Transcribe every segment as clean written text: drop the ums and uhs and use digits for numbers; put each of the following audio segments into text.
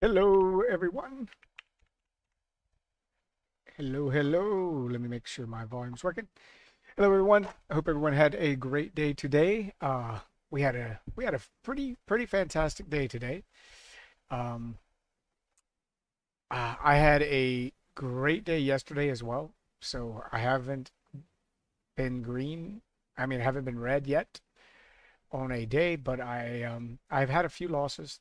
Hello, everyone. Hello. Let me make sure my volume's working. Hello, everyone. I hope everyone had a great day today. We had a pretty fantastic day today. Um, I had a great day yesterday as well. So I haven't been green. I mean, I haven't been red yet on a day, but I've had a few losses.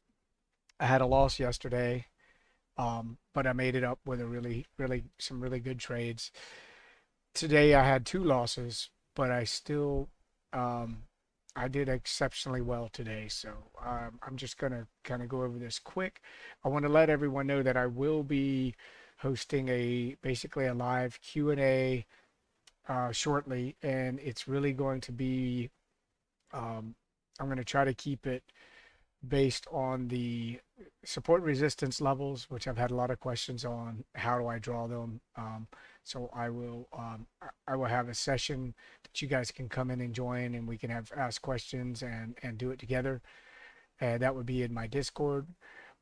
I had a loss yesterday. But I made it up with a some really good trades. Today I had two losses, but um, I did exceptionally well today. So I'm just gonna kind of go over this quick. I want to let everyone know that I will be hosting basically a live Q&A shortly, and it's really going to be um, I'm going to try to keep it based on the support resistance levels, which I've had a lot of questions on. How do I draw them? So I will have a session that you guys can come in and join, and we can have ask questions and do it together. That would be in my Discord.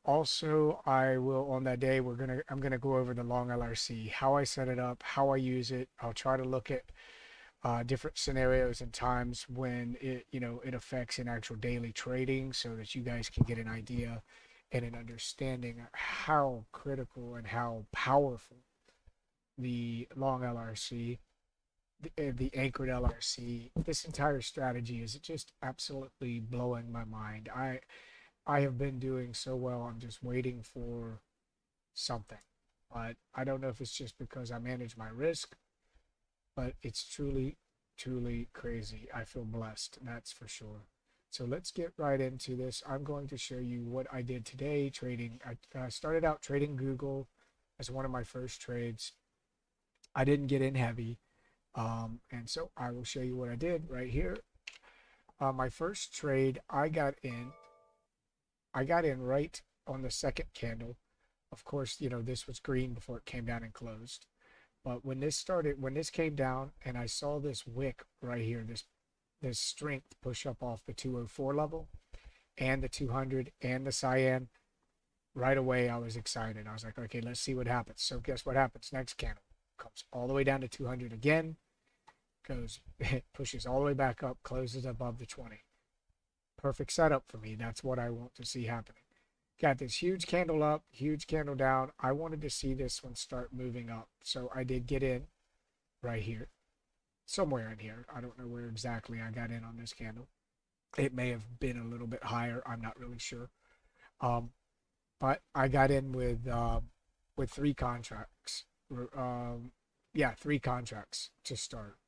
Also, I will on that day I'm gonna go over the long LRC, how I set it up, how I use it. I'll try to look at different scenarios and times when it affects in actual daily trading so that you guys can get an idea and an understanding of how critical and how powerful the long LRC, the anchored LRC, this entire strategy is just absolutely blowing my mind. I have been doing so well. I'm just waiting for something. But I don't know if it's just because I manage my risk, but it's truly crazy. I feel blessed, that's for sure. So let's get right into this. I'm going to show you what I did today trading. I started out trading Google as one of my first trades. I didn't get in heavy. And so I will show you what I did right here. My first trade, I got in right on the second candle. Of course, this was green before it came down and closed. But when this came down and I saw this wick right here, this strength push up off the 204 level and the 200 and the cyan, right away I was excited. I was like, okay, let's see what happens. So guess what happens? Next candle comes all the way down to 200 again, goes, pushes all the way back up, closes above the 20. Perfect setup for me. That's what I want to see happening. Got this huge candle up, huge candle down. I wanted to see this one start moving up. So I did get in right here, somewhere in here. I don't know where exactly I got in on this candle. It may have been a little bit higher. I'm not really sure. Um, but I got in with three contracts. Yeah, three contracts to start.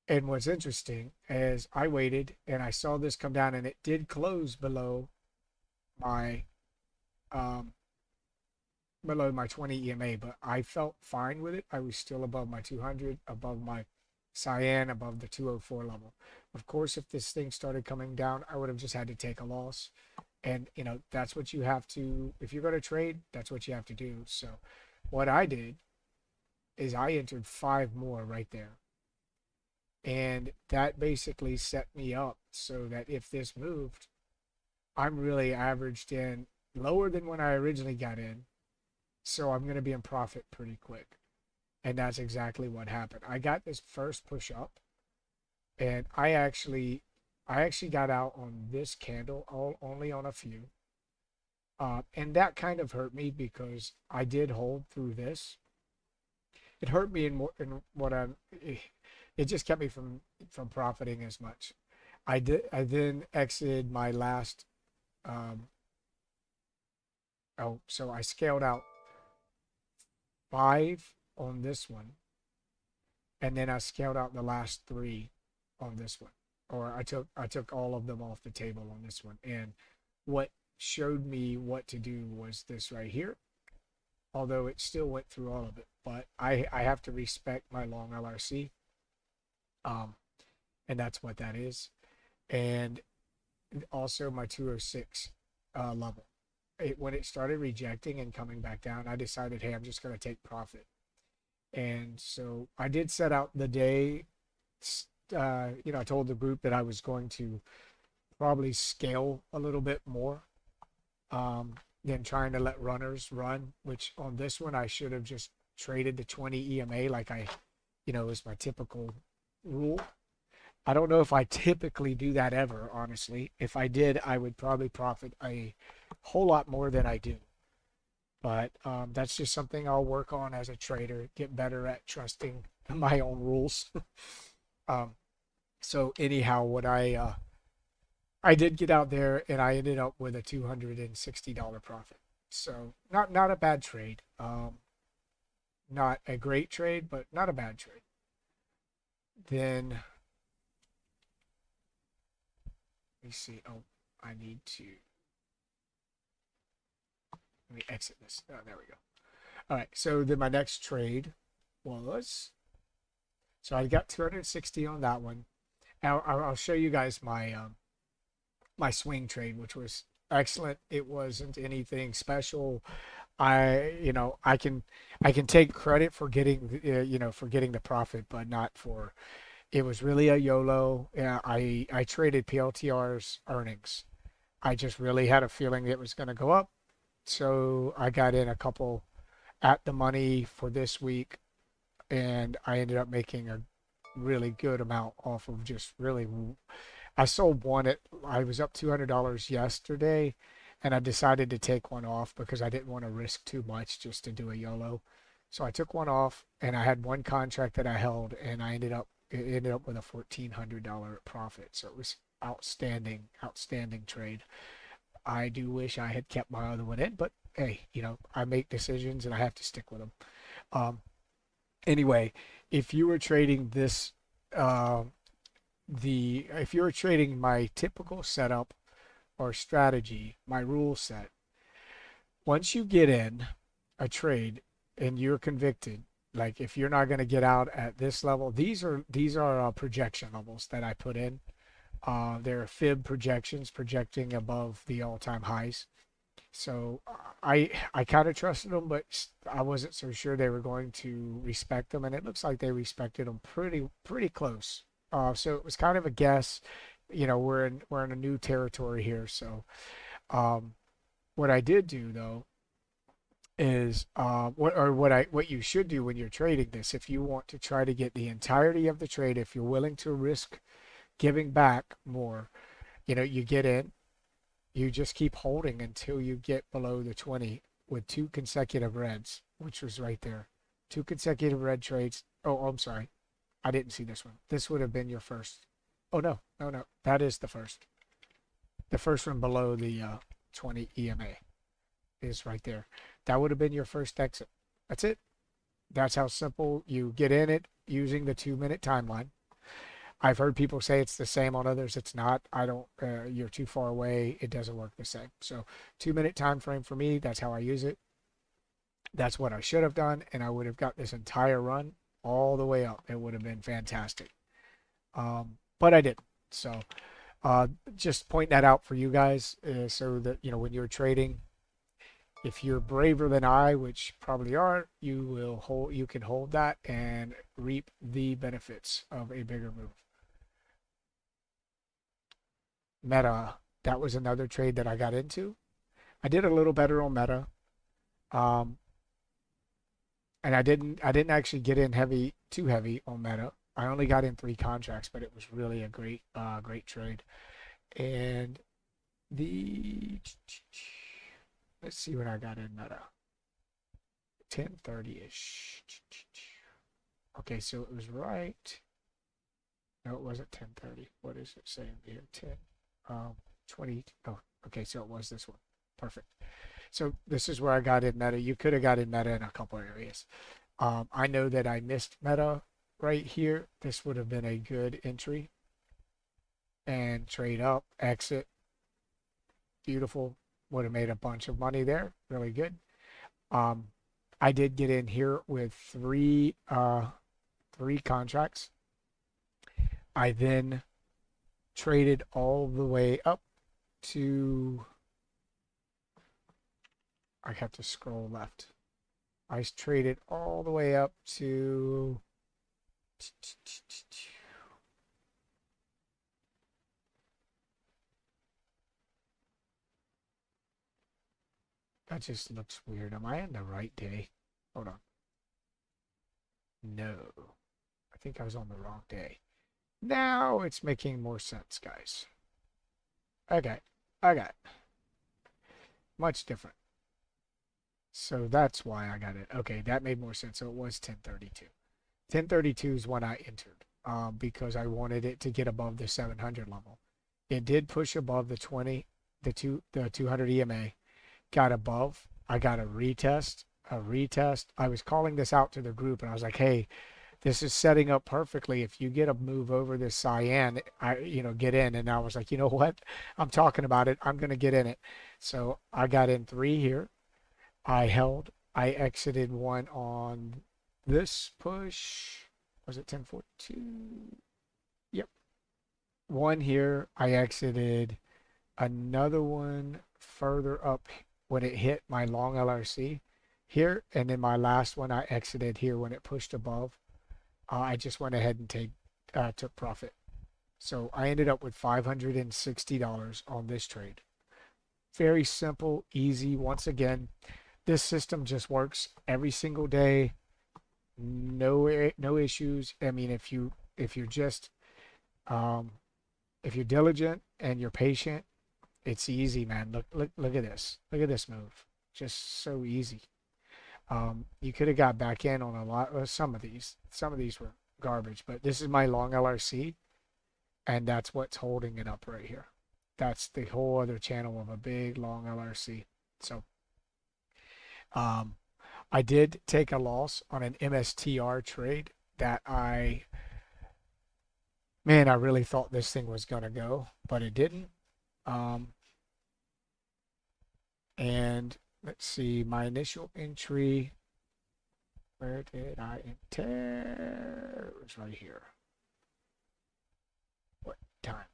And what's interesting is I waited and I saw this come down and it did close my um, below my 20 EMA, but I felt fine with it. I was still above my 200, above my cyan, above the 204 level. Of course, if this thing started coming down, I would have just had to take a loss. And, that's what you have to, if you're going to trade, that's what you have to do. So what I did is I entered five more right there. And that basically set me up so that if this moved, I'm really averaged in lower than when I originally got in. So I'm going to be in profit pretty quick. And that's exactly what happened. I got this first push up and I actually got out on this candle only on a few. And that kind of hurt me because I did hold through this. It hurt me in what it just kept me from profiting as much. I then exited my last um so I scaled out five on this one, and then I scaled out the last three on this one. Or I took all of them off the table on this one. And what showed me what to do was this right here. Although it still went through all of it, but I have to respect my long LRC, um, and that's what that is. And also my 206 level. When it started rejecting and coming back down, I decided, hey, I'm just going to take profit. And so I did set out the day. I told the group that I was going to probably scale a little bit more. Um, than trying to let runners run, which on this one I should have just traded the 20 EMA like I, is my typical rule. I don't know if I typically do that ever, honestly. If I did, I would probably profit a whole lot more than I do. But that's just something I'll work on as a trader, get better at trusting my own rules. um, so anyhow, what I did get out there and I ended up with a $260 profit. So not a bad trade. Not a great trade, but not a bad trade. Then let me see. Oh, I need to let me exit this. Oh, there we go. All right. So then my next trade was, so I got 260 on that one. I'll show you guys my my swing trade, which was excellent. It wasn't anything special. I can take credit for getting for getting the profit, but not for. It was really a YOLO. Yeah, I traded PLTR's earnings. I just really had a feeling it was going to go up, so I got in a couple at the money for this week, and I ended up making a really good amount off of just really. I sold one I was up $200 yesterday, and I decided to take one off because I didn't want to risk too much just to do a YOLO. So I took one off, and I had one contract that I held, and it ended up with a $1,400 profit. So it was outstanding trade. I do wish I had kept my other one in, but hey, I make decisions and I have to stick with them. Anyway, if you were trading this, if you were trading my typical setup or strategy, my rule set, once you get in a trade and you're convicted, like if you're not going to get out at this level, these are projection levels that I put in. They're fib projections projecting above the all-time highs. So I kind of trusted them, but I wasn't so sure they were going to respect them, and it looks like they respected them pretty close. So it was kind of a guess. We're in a new territory here. So what I did do though is what you should do when you're trading this, if you want to try to get the entirety of the trade, if you're willing to risk giving back more, you get in, you just keep holding until you get below the 20 with two consecutive reds, which was right there. Two consecutive red trades. Oh, I'm sorry. I didn't see this one. This would have been your first. Oh, no. That is the first. The first one below the 20 EMA is right there. That would have been your first exit. That's it. That's how simple you get in it using the 2-minute timeline. I've heard people say it's the same on others. It's not. You're too far away. It doesn't work the same. So 2-minute time frame for me, that's how I use it. That's what I should have done, and I would have got this entire run all the way up. It would have been fantastic. But I didn't. So just point that out for you guys so that, when you're trading, if you're braver than I, which probably are, you can hold that and reap the benefits of a bigger move. Meta, that was another trade that I got into. I did a little better on Meta. And I didn't actually get in too heavy on Meta. I only got in 3 contracts, but it was really a great trade. And let's see what I got in Meta. 1030-ish. Okay, so it was right. No, it wasn't 1030. What is it saying here? 20. Oh, okay, so it was this one. Perfect. So this is where I got in Meta. You could have got in Meta in a couple areas. I know that I missed Meta right here. This would have been a good entry. And trade up, exit. Beautiful. Would have made a bunch of money there. Really good. I did get in here with three contracts. I then traded all the way up to, I have to scroll left. I traded all the way up to That just looks weird. Am I on the right day? Hold on. No. I think I was on the wrong day. Now it's making more sense, guys. Okay. Okay. Much different. So that's why I got it. Okay, that made more sense. So it was 1032. 1032 is when I entered because I wanted it to get above the 700 level. It did push above the 20, the 200 EMA, got above. I got a retest. I was calling this out to the group and I was like, hey, this is setting up perfectly. If you get a move over this cyan, get in. And I was like, you know what? I'm talking about it. I'm going to get in it. So I got in 3 here. I held. I exited one on this push. Was it 1042? Yep. One here. I exited another one further up when it hit my long LRC here. And then my last one I exited here when it pushed above. I just went ahead and took profit. So I ended up with $560 on this trade. Very simple, easy. Once again, this system just works every single day. No issues. I mean, if you're diligent and you're patient, it's easy, man. Look at this. Look at this move. Just so easy. You could have got back in on a lot of some of these. Some of these were garbage, but this is my long LRC, and that's what's holding it up right here. That's the whole other channel of a big long LRC. So I did take a loss on an MSTR trade that I really thought this thing was going to go, but it didn't. And let's see, my initial entry, where did I enter? It was right here. What time?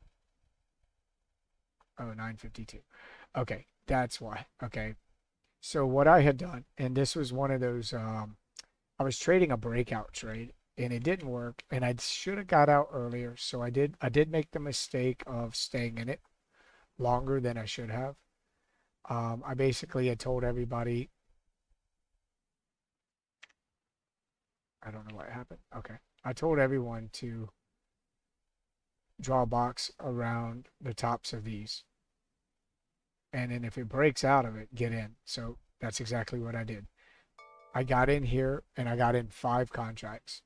Oh, 9:52. Okay, that's why. Okay. So what I had done, and this was one of those, I was trading a breakout trade and it didn't work and I should have got out earlier. So I did make the mistake of staying in it longer than I should have. I basically had told everybody, I don't know what happened. Okay. I told everyone to draw a box around the tops of these. And then if it breaks out of it, get in. So that's exactly what I did. I got in here and I got in 5 contracts.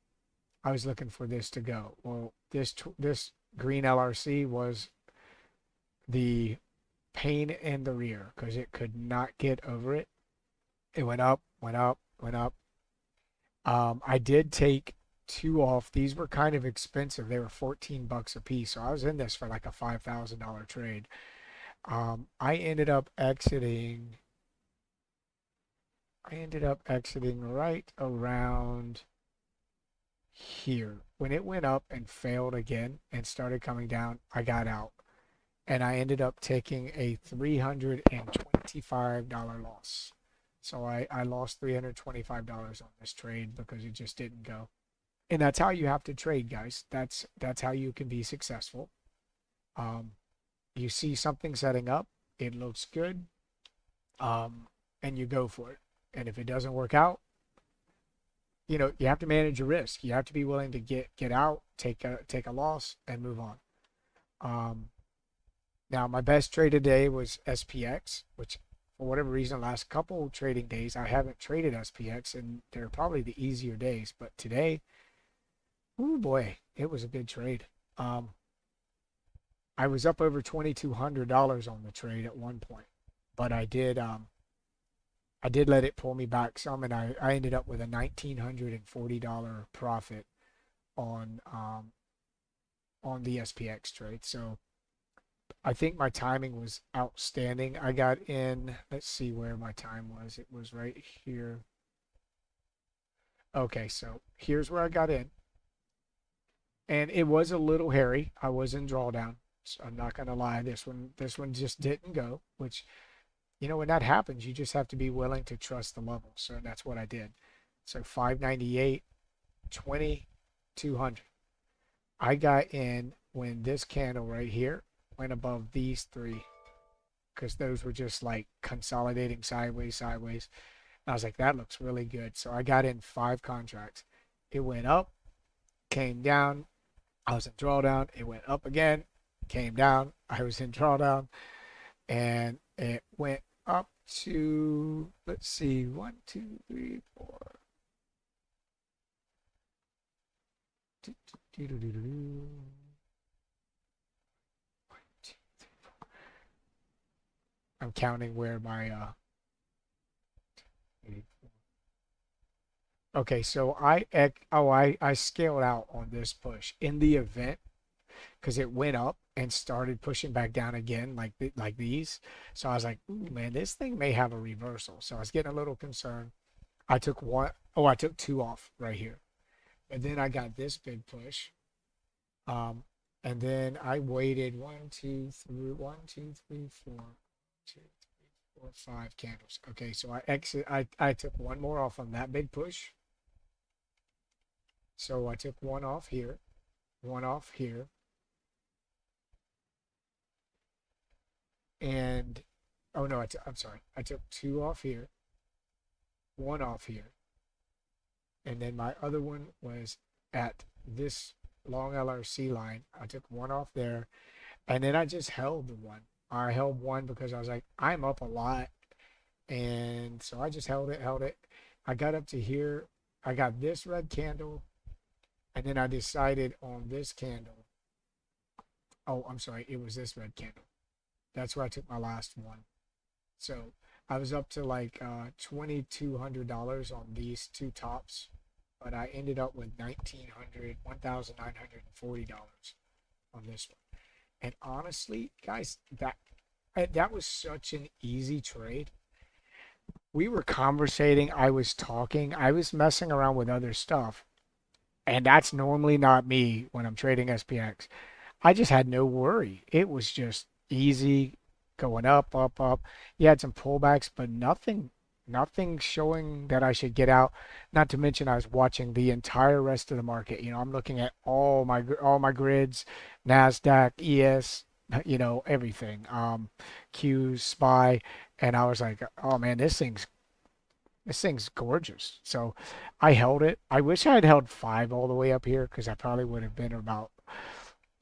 I was looking for this to go. Well, this green LRC was the pain in the rear because it could not get over it. It went up, went up, went up. I did take 2 off. These were kind of expensive. They were $14 a piece. So I was in this for like a $5,000 trade. I ended up exiting right around here. When it went up and failed again and started coming down, I got out. And I ended up taking a $325 loss. So I lost $325 on this trade because it just didn't go. And that's how you have to trade, guys. That's how you can be successful. You see something setting up, it looks good, and you go for it. And if it doesn't work out, you have to manage your risk. You have to be willing to get out, take a loss, and move on. Now, my best trade today was SPX, which for whatever reason, last couple trading days, I haven't traded SPX, and they're probably the easier days. But today, oh boy, it was a good trade. I was up over $2,200 on the trade at one point, but I did let it pull me back some, and I ended up with a $1,940 profit on the SPX trade. So I think my timing was outstanding. I got in, let's see where my time was. It was right here. Okay, so here's where I got in. And it was a little hairy. I was in drawdown. So I'm not going to lie. This one just didn't go, which, when that happens, you just have to be willing to trust the level. So that's what I did. So 598, 20, 200. I got in when this candle right here went above these 3. because those were just like consolidating sideways, sideways. And I was like, that looks really good. So I got in 5 contracts. It went up, came down. I was in drawdown. It went up again, came down. I was in drawdown, and it went up to, let's see, 1, 2, 3, 4. I'm counting where my okay, so I scaled out on this push in the event because it went up and started pushing back down again like these. So I was like, ooh, man, this thing may have a reversal. So I was getting a little concerned. I took one, oh, I took 2 off right here. And then I got this big push. And then I waited 1, 2, 3, 1, 2, 3, 4, 2, 3, 4, 5 candles. Okay, so I took one more off on that big push. So I took one off here, one off here, and oh no, I'm sorry. I took 2 off here, one off here, and then my other one was at this long LRC line. I took one off there, and then I just held the one. I held one because I was like, I'm up a lot, and so I just held it. I got up to here. I got this red candle, and then I decided on this candle. Oh, I'm sorry. It was this red candle. That's where I took my last one. So I was up to like $2,200 on these 2 tops, but I ended up with $1,940 on this one. And honestly, guys, that was such an easy trade. We were conversating, I was talking, I was messing around with other stuff, and that's normally not me when I'm trading SPX. I just had no worry. It was just easy going up, up, up. You had some pullbacks, but nothing showing that I should get out. Not to mention I was watching the entire rest of the market. I'm looking at all my grids, Nasdaq, ES, everything. Qs, SPY, and I was like, oh man, this thing's gorgeous. So I held it. I wish I had held 5 all the way up here because I probably would have been about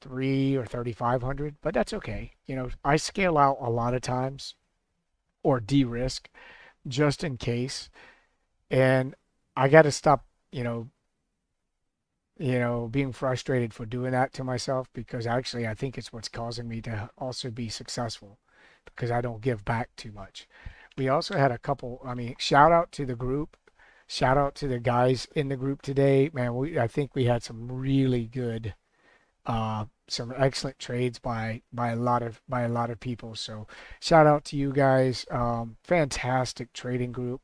3 or 3,500, but that's okay. I scale out a lot of times or de-risk just in case, and I got to stop, being frustrated for doing that to myself, because actually I think it's what's causing me to also be successful, because I don't give back too much. We also had a couple, shout out to the group, shout out to the guys in the group today, man. I think we had some really good some excellent trades by a lot of people. So shout out to you guys. Fantastic trading group.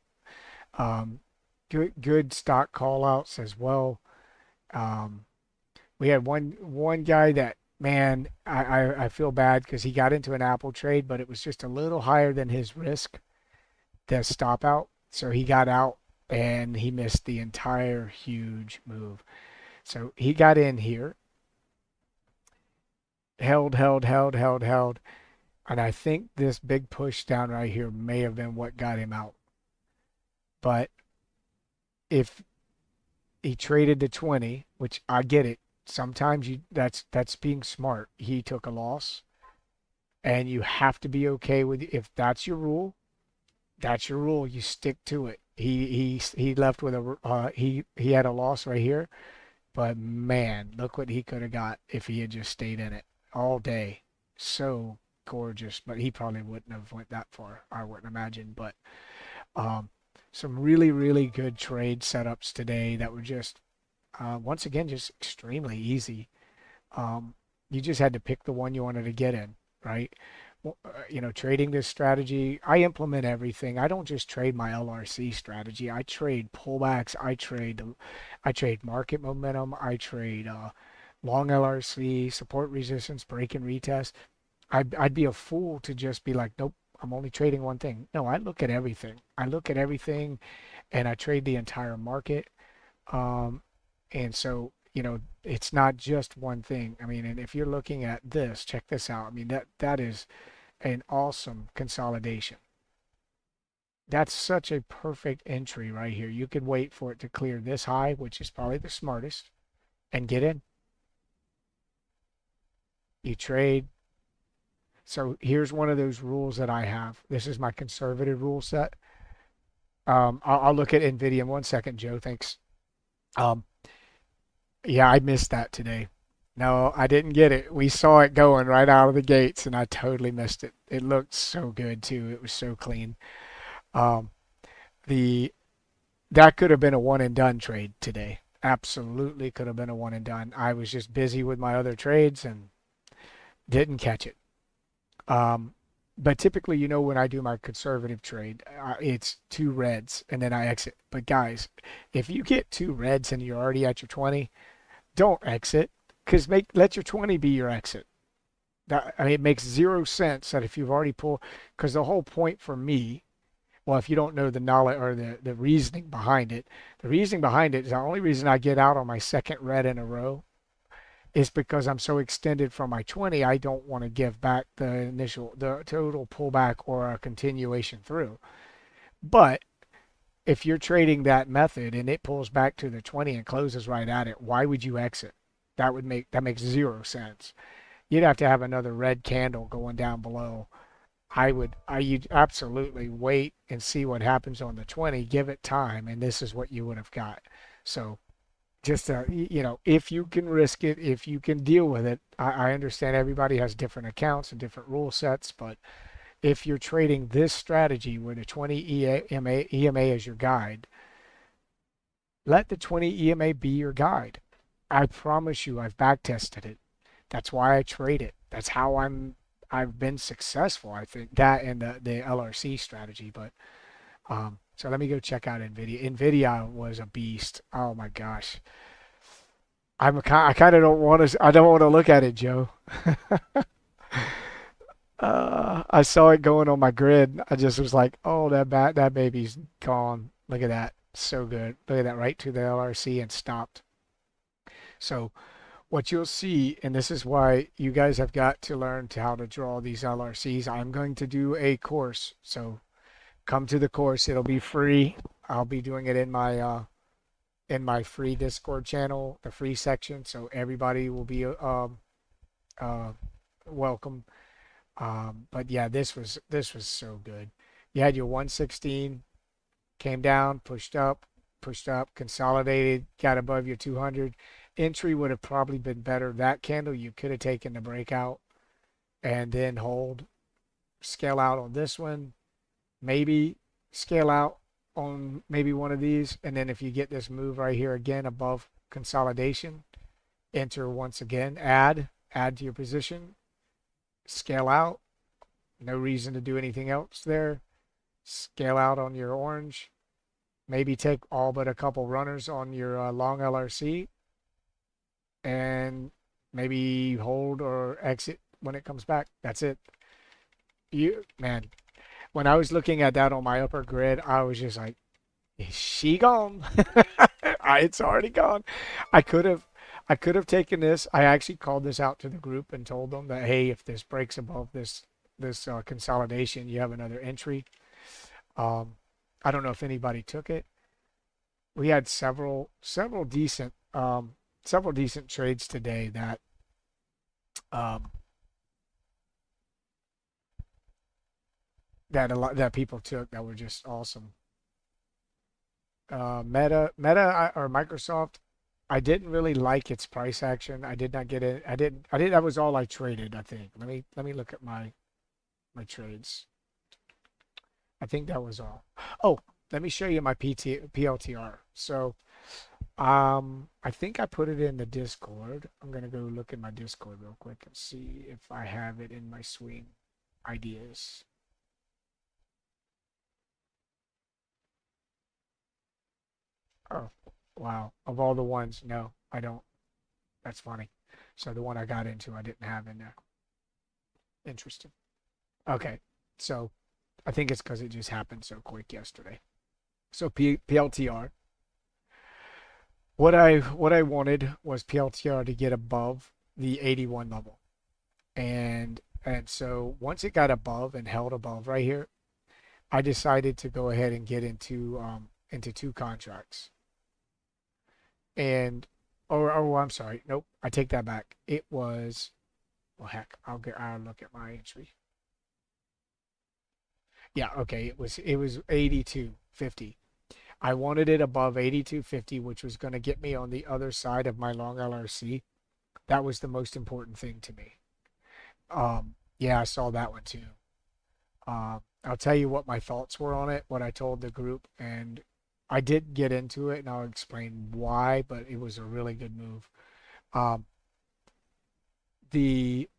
Good stock call outs as well. We had one guy that, man, I feel bad because he got into an Apple trade, but it was just a little higher than his risk, the stop out. So he got out and he missed the entire huge move. So he got in here, held, and I think this big push down right here may have been what got him out. But if he traded to 20, which I get it, sometimes that's being smart. He took a loss, and you have to be okay with, if that's your rule, that's your rule. You stick to it. He left with he had a loss right here, but man, look what he could have got if he had just stayed in it all day. So gorgeous, but he probably wouldn't have went that far, I wouldn't imagine. But some really good trade setups today that were just once again just extremely easy. You just had to pick the one you wanted to get in, right? Trading this strategy, I implement everything. I don't just trade my LRC strategy. I trade pullbacks. I trade market momentum. I trade long LRC, support resistance, break and retest. I'd be a fool to just be like, nope, I'm only trading one thing. No, I look at everything. And I trade the entire market. And so, it's not just one thing. And if you're looking at this, check this out. That is an awesome consolidation. That's such a perfect entry right here. You could wait for it to clear this high, which is probably the smartest, and get in. You trade. So here's one of those rules that I have. This is my conservative rule set. I'll look at NVIDIA in 1 second, Joe. Thanks. Um, yeah, I missed that today. No, I didn't get it. We saw it going right out of the gates, and I totally missed it. It looked so good too. It was so clean. Um, the that could have been a one and done trade today. Absolutely could have been a one and done. I was just busy with my other trades and didn't catch it. Um, but typically, when I do my conservative trade, it's two reds and then I exit. But guys, if you get two reds and you're already at your 20, don't exit, because let your 20 be your exit. It makes zero sense that if you've already pulled, because the whole point for me, well, if you don't know the knowledge or the reasoning behind it, the reasoning behind it is the only reason I get out on my second red in a row is because I'm so extended from my 20, I don't want to give back the total pullback or a continuation through. But if you're trading that method and it pulls back to the 20 and closes right at it, why would you exit? That makes zero sense. You'd have to have another red candle going down below. You'd absolutely wait and see what happens on the 20, give it time, and this is what you would have got. So just, if you can risk it, if you can deal with it, I understand everybody has different accounts and different rule sets, but if you're trading this strategy with a 20 EMA as your guide, let the 20 EMA be your guide. I promise you, I've back tested it. That's why I trade it. That's how I've been successful. I think that and the LRC strategy. But so let me go check out NVIDIA. NVIDIA was a beast. Oh my gosh. I kind of don't want to. I don't want to look at it, Joe. I saw it going on my grid. I just was like, oh, that baby's gone. Look at that. So good. Look at that, right to the LRC and stopped. So what you'll see, and this is why you guys have got to learn how to draw these LRCs. I'm going to do a course. So come to the course. It'll be free. I'll be doing it in my free Discord channel, the free section. So everybody will be welcome. But yeah, this was so good. You had your 116, came down, pushed up, consolidated, got above your 200. Entry would have probably been better. That candle you could have taken the breakout and then hold, scale out on this one, maybe scale out on maybe one of these, and then if you get this move right here again above consolidation, enter once again, add to your position, scale out, no reason to do anything else there, scale out on your orange, maybe take all but a couple runners on your long LRC, and maybe hold or exit when it comes back. That's it. Man, when I was looking at that on my upper grid, I was just like, is she gone? It's already gone. I could have taken this. I actually called this out to the group and told them that, hey, if this breaks above this consolidation, you have another entry. I don't know if anybody took it. We had several decent trades today that that people took that were just awesome. Meta or Microsoft, I didn't really like its price action. I did not get it. I did. That was all I traded, I think. Let me look at my trades. I think that was all. Oh, let me show you my PLTR. So, I think I put it in the Discord. I'm gonna go look in my Discord real quick and see if I have it in my swing ideas. Oh, wow. Of all the ones, no, I don't. That's funny. So the one I got into, I didn't have in there. Interesting. Okay, so I think it's because it just happened so quick yesterday. So PLTR. What I wanted was PLTR to get above the 81 level, and And so once it got above and held above right here, I decided to go ahead and get into two contracts. And oh, I'm sorry. Nope, I take that back. It was, well, heck, I'll look at my entry. Yeah, okay, it was 82.50. I wanted it above 82.50, which was going to get me on the other side of my long LRC. That was the most important thing to me. Yeah, I saw that one too. I'll tell you what my thoughts were on it, what I told the group, and I did get into it, and I'll explain why, but it was a really good move. Um, the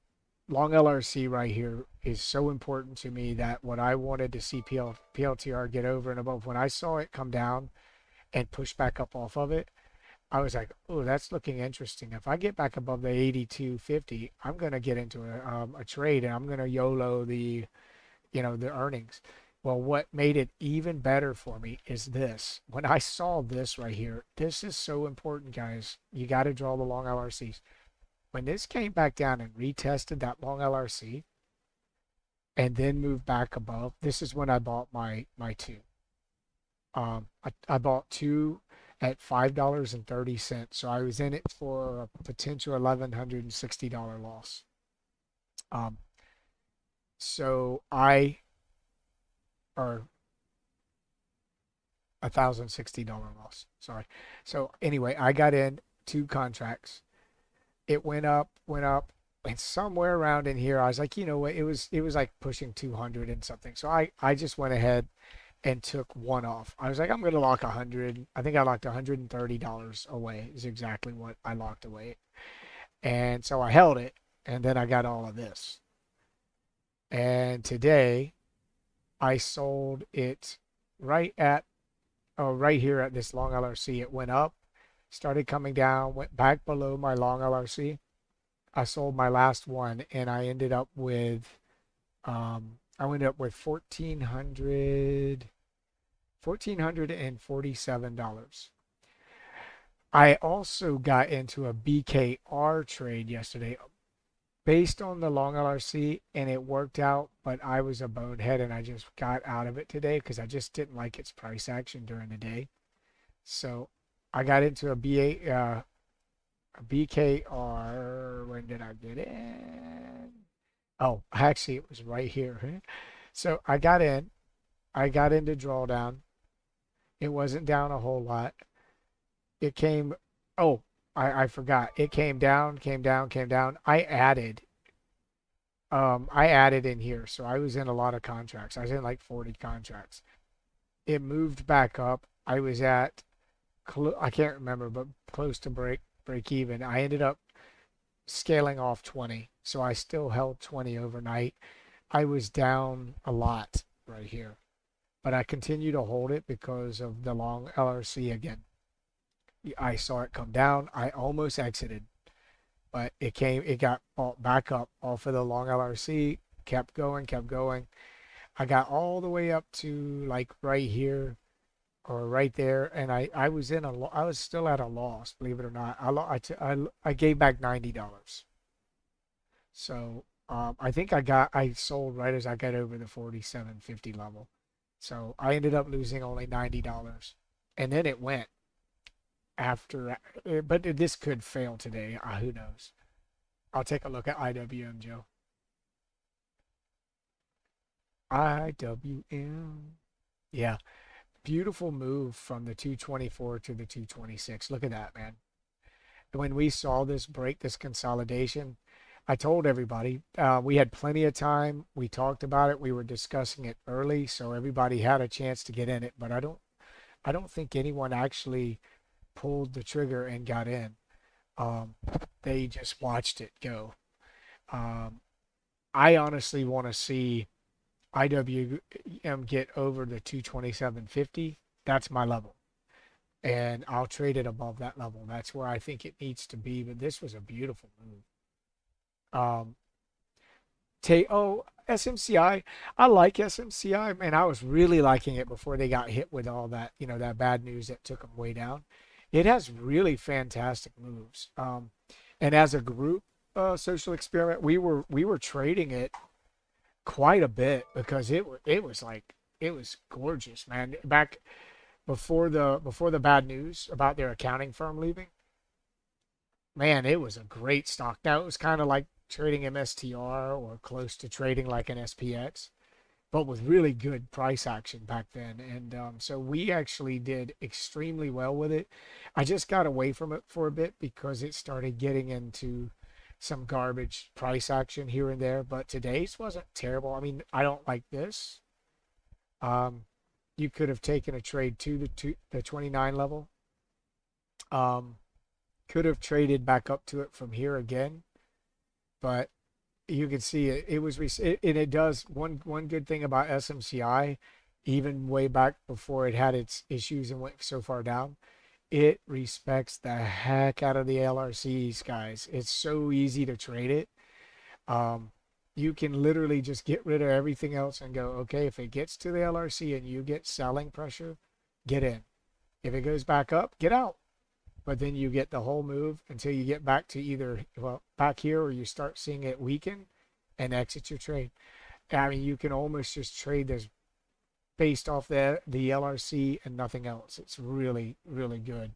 long LRC right here is so important to me that what I wanted to see PLTR get over and above, when I saw it come down and push back up off of it, I was like, oh, that's looking interesting. If I get back above the 82.50, I'm going to get into a trade and I'm going to YOLO the earnings. Well, what made it even better for me is this. When I saw this right here, this is so important, guys. You got to draw the long LRCs. When this came back down and retested that long LRC and then moved back above, this is when I bought my two. I bought two at $5.30. So I was in it for a potential $1,160 loss. Um, so I, or $1,060 loss. Sorry. So anyway, I got in two contracts. It went up, and somewhere around in here, I was like, you know what? It was like pushing 200 and something. So I just went ahead and took one off. I was like, I'm going to lock 100. I think I locked $130 away is exactly what I locked away. And so I held it, and then I got all of this. And today I sold it right at, oh, right here at this long LRC. It went up, started coming down, went back below my long LRC. I sold my last one, and I ended up with $1,447. I also got into a BKR trade yesterday based on the long LRC, and it worked out, but I was a bonehead and I just got out of it today because I just didn't like its price action during the day. So I got into a BKR. When did I get in? Oh, actually, it was right here. So I got in. I got into drawdown. It wasn't down a whole lot. It came. Oh, I forgot. It came down, came down, came down. I added in here. So I was in a lot of contracts. I was in like 40 contracts. It moved back up. I was at, I can't remember, but close to break even. I ended up scaling off 20. So I still held 20 overnight. I was down a lot right here, but I continue to hold it because of the long LRC again. I saw it come down. I almost exited, but it got bought back up off of the long LRC, kept going, kept going. I got all the way up to like right here or right there, and I was I was still at a loss, believe it or not. I gave back $90. So I think I sold right as I got over the 47.50 level. So I ended up losing only $90, and then it went after. But this could fail today. Who knows? I'll take a look at IWM, Joe. IWM. Yeah, beautiful move from the 224 to the 226. Look at that, man. When we saw this break, this consolidation, I told everybody we had plenty of time. We talked about it. We were discussing it early, so everybody had a chance to get in it. But I don't think anyone actually pulled the trigger and got in. They just watched it go. I honestly want to see IWM get over the 227.50. That's my level. And I'll trade it above that level. That's where I think it needs to be. But this was a beautiful move. SMCI. I like SMCI. Man, I was really liking it before they got hit with all that, that bad news that took them way down. It has really fantastic moves. And as a group, social experiment, we were trading it quite a bit because it was like it was gorgeous, man. Back before the bad news about their accounting firm leaving, man, it was a great stock. Now it was kind of like trading MSTR or close to trading like an SPX, but with really good price action back then. And so we actually did extremely well with it. I just got away from it for a bit because it started getting into some garbage price action here and there. But today's wasn't terrible. I mean, I don't like this. Um, you could have taken a trade to the 29 level. Um, could have traded back up to it from here again, but you can see it was and it does one good thing about SMCI, even way back before it had its issues and went so far down, it respects the heck out of the LRCs, guys. It's so easy to trade it. um you can literally just get rid of everything else and go, okay, if it gets to the LRC and you get selling pressure, get in. If it goes back up, get out. But then you get the whole move until you get back to either, well, back here, or you start seeing it weaken and exit your trade. I mean, you can almost just trade this based off the LRC and nothing else. It's really, really good.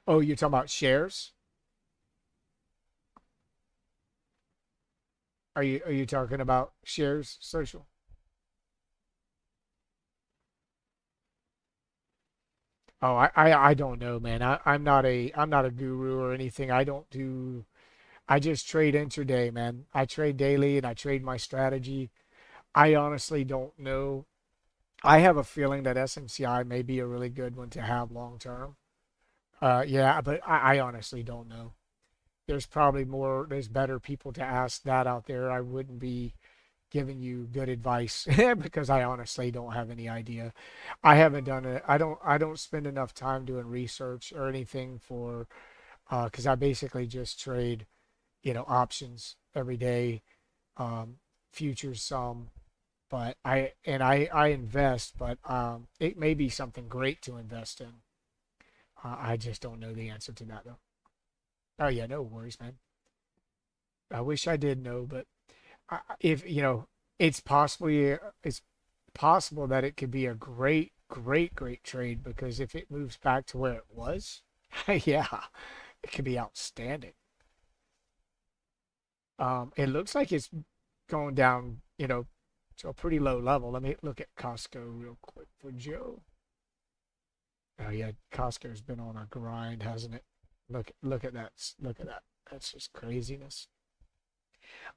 Oh, you're talking about shares? Are you talking about shares social? Oh, I don't know, man. I'm not a guru or anything. I just trade intraday, man. I trade daily and I trade my strategy. I honestly don't know. I have a feeling that SMCI may be a really good one to have long term. Yeah, but I honestly don't know. There's better people to ask that out there. I wouldn't be giving you good advice because I honestly don't have any idea. I haven't done it. I don't spend enough time doing research or anything for because I basically just trade, options every day, um, futures some, but I invest, but it may be something great to invest in. I just don't know the answer to that though. Oh yeah, no worries, man. I wish I did know, but if it's possible that it could be a great, great, great trade because if it moves back to where it was, yeah, it could be outstanding. It looks like it's going down, to a pretty low level. Let me look at Costco real quick for Joe. Oh yeah, Costco's been on a grind, hasn't it? Look at that. Look at that. That's just craziness.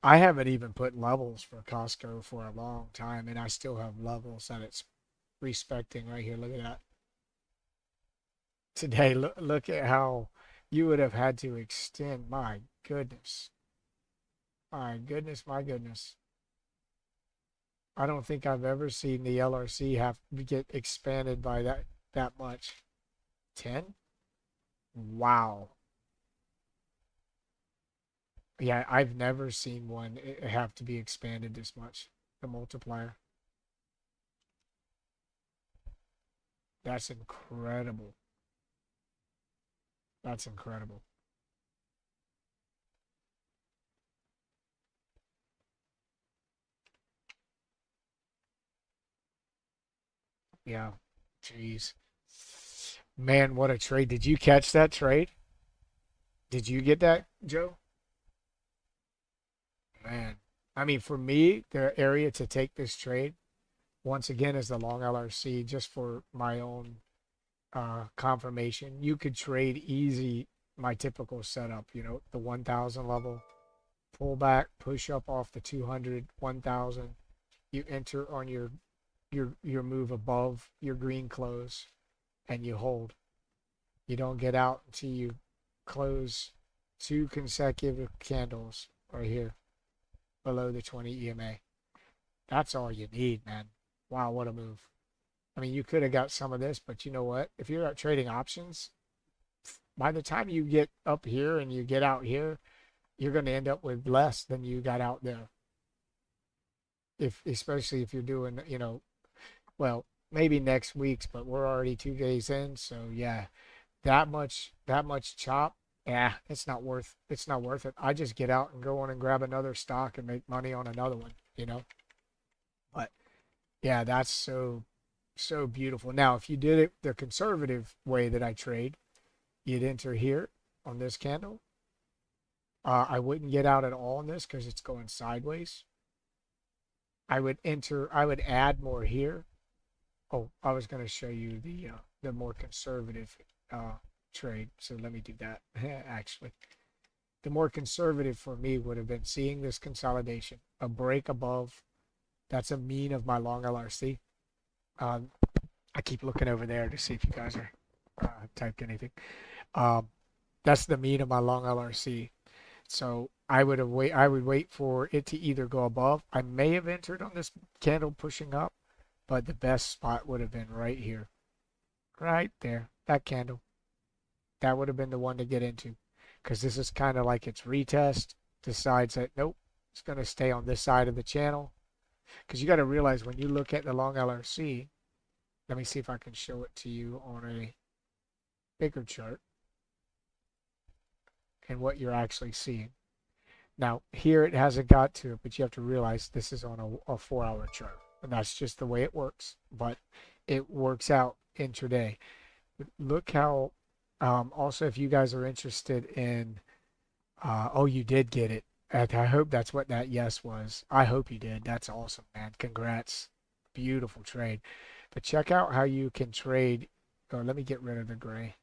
I haven't even put levels for Costco for a long time, and I still have levels that it's respecting right here. Look at that. Today, look at how you would have had to extend. My goodness. My goodness, my goodness. I don't think I've ever seen the LRC have get expanded by that much. 10? Wow. Yeah, I've never seen one have to be expanded this much. The multiplier. That's incredible. That's incredible. Yeah. Jeez. Man, what a trade. Did you catch that trade? Did you get that, Joe? Man. I mean, for me, the area to take this trade, once again, is the long LRC, just for my own confirmation. You could trade easy my typical setup, the 1000 level, pull back, push up off the 200, 1000. You enter on your move above your green close and you hold. You don't get out until you close two consecutive candles right here below the 20 EMA. That's all you need, man. Wow, what a move. I mean, you could have got some of this, but you know what? If you're out trading options, by the time you get up here and you get out here, you're going to end up with less than you got out there. If especially if you're doing, well, maybe next week's, but we're already 2 days in, so yeah, that much chop, yeah, it's not worth it. I just get out and go on and grab another stock and make money on another one. But yeah, that's so beautiful. Now, if you did it the conservative way that I trade, you'd enter here on this candle. I wouldn't get out at all on this because it's going sideways. I would add more here. Oh, I was going to show you the more conservative trade. So let me do that. Actually, the more conservative for me would have been seeing this consolidation, a break above. That's a mean of my long LRC. Um, I keep looking over there to see if you guys are typed anything. Um, that's the mean of my long LRC. So I would wait for it to either go above. I may have entered on this candle pushing up, but the best spot would have been right here. Right there. That candle. That would have been the one to get into. Because this is kind of like its retest. Decides that nope, it's going to stay on this side of the channel. Because you got to realize when you look at the long LRC, let me see if I can show it to you on a bigger chart and what you're actually seeing. Now, here it hasn't got to it, but you have to realize this is on a 4-hour chart. And that's just the way it works. But it works out intraday. Look how, also, if you guys are interested in, oh, you did get it. I hope that's what that yes was. I hope you did. That's awesome, man. Congrats. Beautiful trade. But check out how you can trade. Oh, let me get rid of the gray.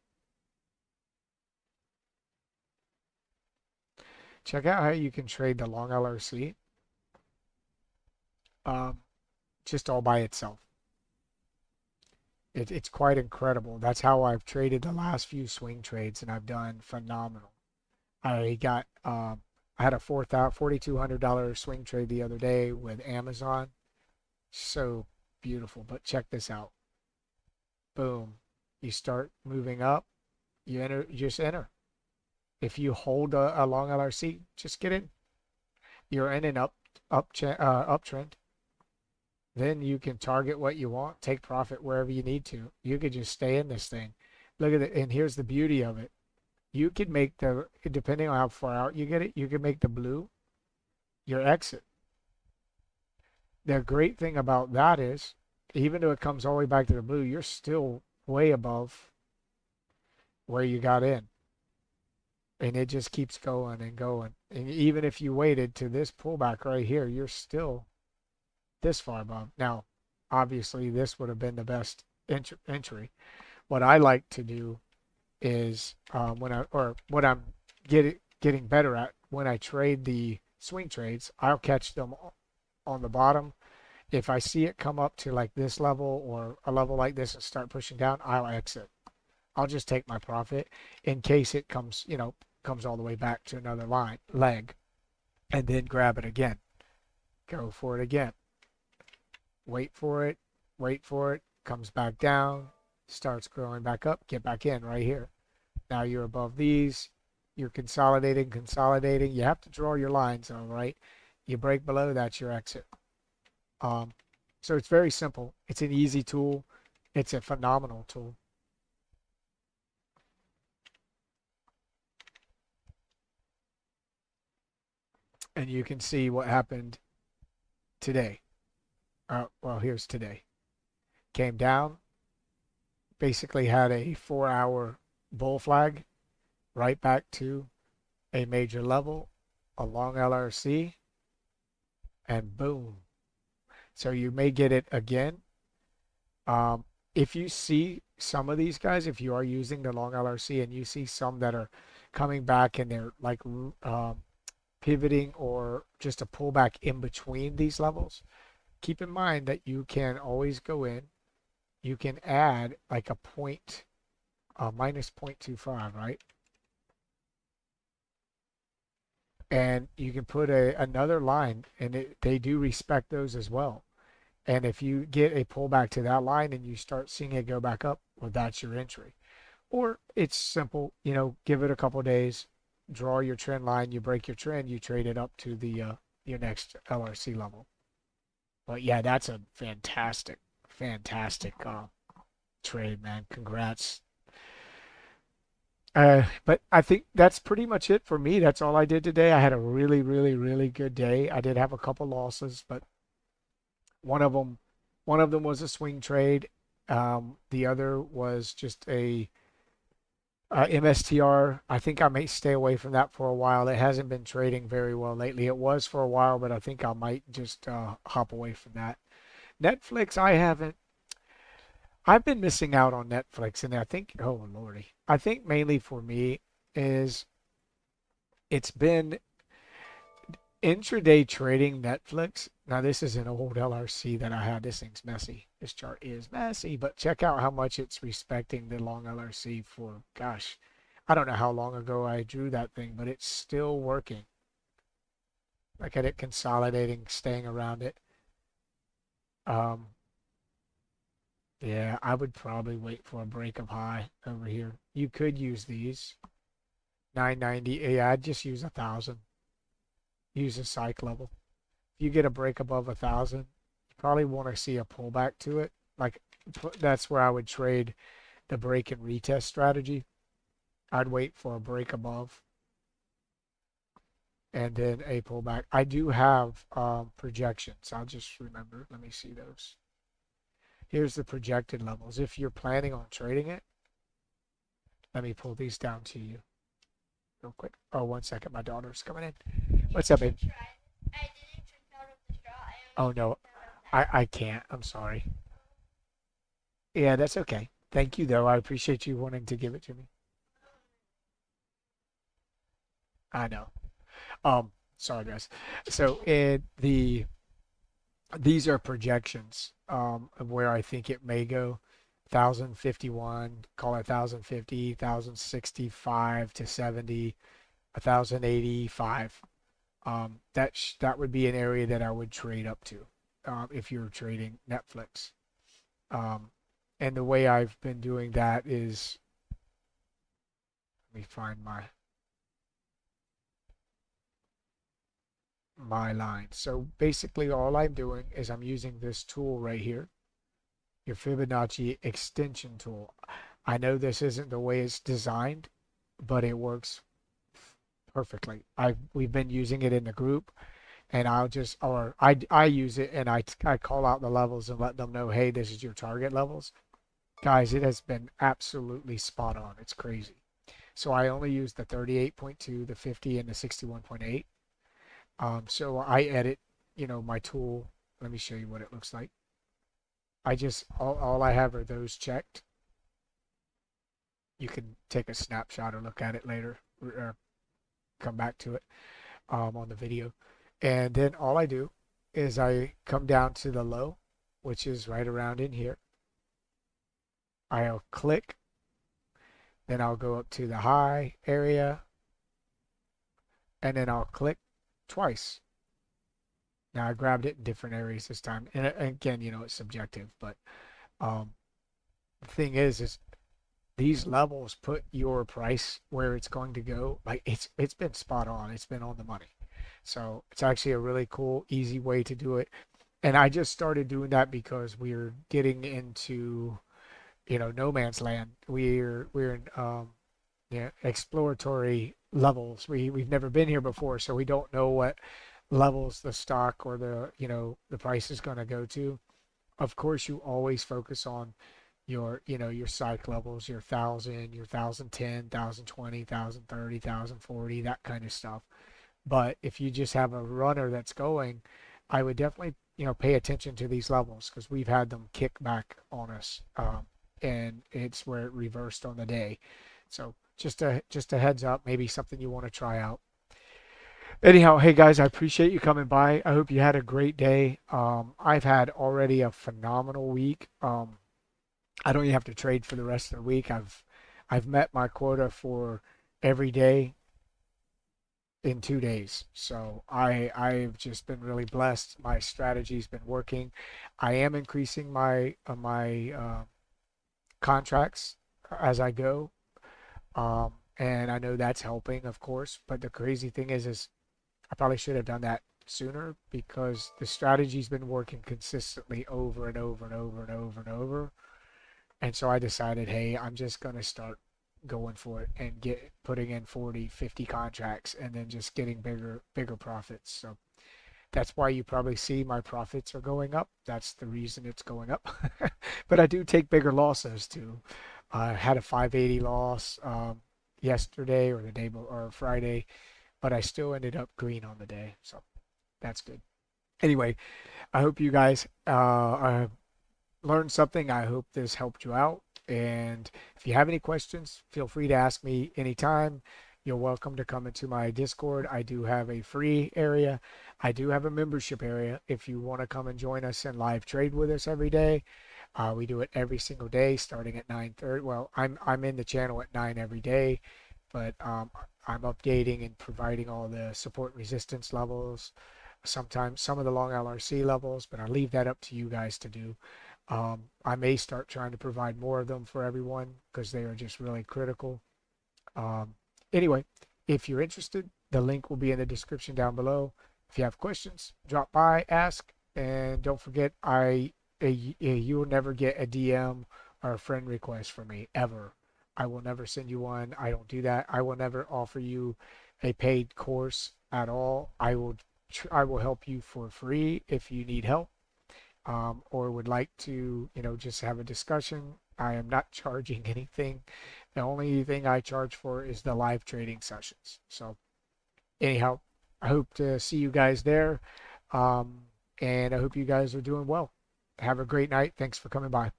Check out how you can trade the long LRC just all by itself. It's quite incredible. That's how I've traded the last few swing trades, and I've done phenomenal. I had a $4,200 swing trade the other day with Amazon. So beautiful. But check this out. Boom. You start moving up. You just enter. If you hold a long LRC, just get in. You're in an uptrend. Then you can target what you want, take profit wherever you need to. You could just stay in this thing. Look at it, and here's the beauty of it. You can make depending on how far out you get it, you can make the blue your exit. The great thing about that is, even though it comes all the way back to the blue, you're still way above where you got in. And it just keeps going and going. And even if you waited to this pullback right here, you're still this far above. Now, obviously, this would have been the best entry. What I like to do is what I'm getting better at when I trade the swing trades, I'll catch them on the bottom. If I see it come up to like this level or a level like this and start pushing down, I'll exit. I'll just take my profit in case it comes all the way back to another leg, and then grab it again. Go for it again. Wait for it, comes back down, starts growing back up, get back in right here. Now you're above these, you're consolidating. You have to draw your lines, all right? You break below, that's your exit. So it's very simple. It's an easy tool. It's a phenomenal tool. And you can see what happened today. Well, here's today. Came down, basically had a 4-hour bull flag, right back to a major level, a long LRC, and boom. So you may get it again. If you see some of these guys, if you are using the long LRC and you see some that are coming back and they're like pivoting or just a pullback in between these levels, keep in mind that you can always go in. You can add like a minus 0.25, right? And you can put another line, and they do respect those as well. And if you get a pullback to that line and you start seeing it go back up, well, that's your entry. Or it's simple, give it a couple of days, draw your trend line, you break your trend, you trade it up to your next LRC level. But yeah, that's a fantastic trade, man. Congrats. But I think that's pretty much it for me. That's all I did today. I had a really, really, really good day. I did have a couple losses, but one of them, one of them was a swing trade. The other was just a MSTR. I think I may stay away from that for a while. It hasn't been trading very well lately. It was for a while, but I think I might just hop away from that. Netflix, I haven't. I've been missing out on Netflix, and I think, oh lordy, I think mainly for me is it's been intraday trading Netflix. Now this is an old LRC that I had. This thing's messy. This chart is messy, but check out how much it's respecting the long LRC for, gosh, I don't know how long ago I drew that thing, but it's still working. Look at it consolidating, staying around it. Um, yeah, I would probably wait for a break of high over here. You could use these. 990. Yeah, I'd just use 1,000. Use a psych level. If you get a break above 1,000, you probably want to see a pullback to it. Like that's where I would trade the break and retest strategy. I'd wait for a break above and then a pullback. I do have projections. I'll just remember. Let me see those. Here's the projected levels. If you're planning on trading it, let me pull these down to you real quick. Oh, 1 second. My daughter's coming in. What's up, babe? Oh, no. I can't. I'm sorry. Yeah, that's okay. Thank you, though. I appreciate you wanting to give it to me. I know. Sorry, guys. So these are projections of where I think it may go. 1,051, call it 1,050, 1,065 to 70, 1,085. That would be an area that I would trade up to if you're trading Netflix. And the way I've been doing that is, let me find my line. So basically all I'm doing is I'm using this tool right here, your Fibonacci extension tool. I know this isn't the way it's designed, but it works perfectly. We've been using it in the group, and I use it and I call out the levels and let them know, hey, this is your target levels. Guys, it has been absolutely spot on. It's crazy. So I only use the 38.2, the 50, and the 61.8. So I edit, my tool. Let me show you what it looks like. All I have are those checked. You can take a snapshot or look at it later or come back to it on the video. And then all I do is I come down to the low, which is right around in here. I'll click, then I'll go up to the high area, and then I'll click twice. Now I grabbed it in different areas this time, and again, it's subjective, but the thing is these levels put your price where it's going to go. Like it's been spot on. It's been on the money. So it's actually a really cool, easy way to do it. And I just started doing that because we're getting into, no man's land. We're in exploratory levels. We've never been here before, so we don't know what levels the stock or the price is going to go to. Of course, you always focus on your psych levels, your 1,000, your 1,010, 1,020, 1,030, 1,040, that kind of stuff. But if you just have a runner that's going, I would definitely pay attention to these levels because we've had them kick back on us, and it's where it reversed on the day. So just a heads up, maybe something you want to try out. Anyhow, hey guys, I appreciate you coming by. I hope you had a great day. I've had already a phenomenal week. I don't even have to trade for the rest of the week. I've met my quota for every day in 2 days. So I've just been really blessed. My strategy's been working. I am increasing my contracts as I go. And I know that's helping, of course, but the crazy thing is I probably should have done that sooner because the strategy's been working consistently over and over and over and over and over. And so I decided, hey, I'm just going to start going for it and putting in 40, 50 contracts and then just getting bigger profits. So that's why you probably see my profits are going up. That's the reason it's going up. But I do take bigger losses too. I had a 580 loss yesterday or the day or Friday, but I still ended up green on the day. So that's good. Anyway, I hope you guys learned something. I hope this helped you out. And if you have any questions, feel free to ask me anytime. You're welcome to come into my Discord. I do have a free area. I do have a membership area if you want to come and join us and live trade with us every day. We do it every single day starting at 9:30. Well, I'm in the channel at 9 every day, but I'm updating and providing all the support resistance levels, sometimes some of the long LRC levels, but I leave that up to you guys to do. I may start trying to provide more of them for everyone because they are just really critical. Anyway, if you're interested, the link will be in the description down below. If you have questions, drop by, ask, and don't forget, you will never get a DM or a friend request from me ever. I will never send you one. I don't do that. I will never offer you a paid course at all. I will help you for free if you need help, or would like to, just have a discussion. I am not charging anything. The only thing I charge for is the live trading sessions. So anyhow, I hope to see you guys there. And I hope you guys are doing well. Have a great night. Thanks for coming by.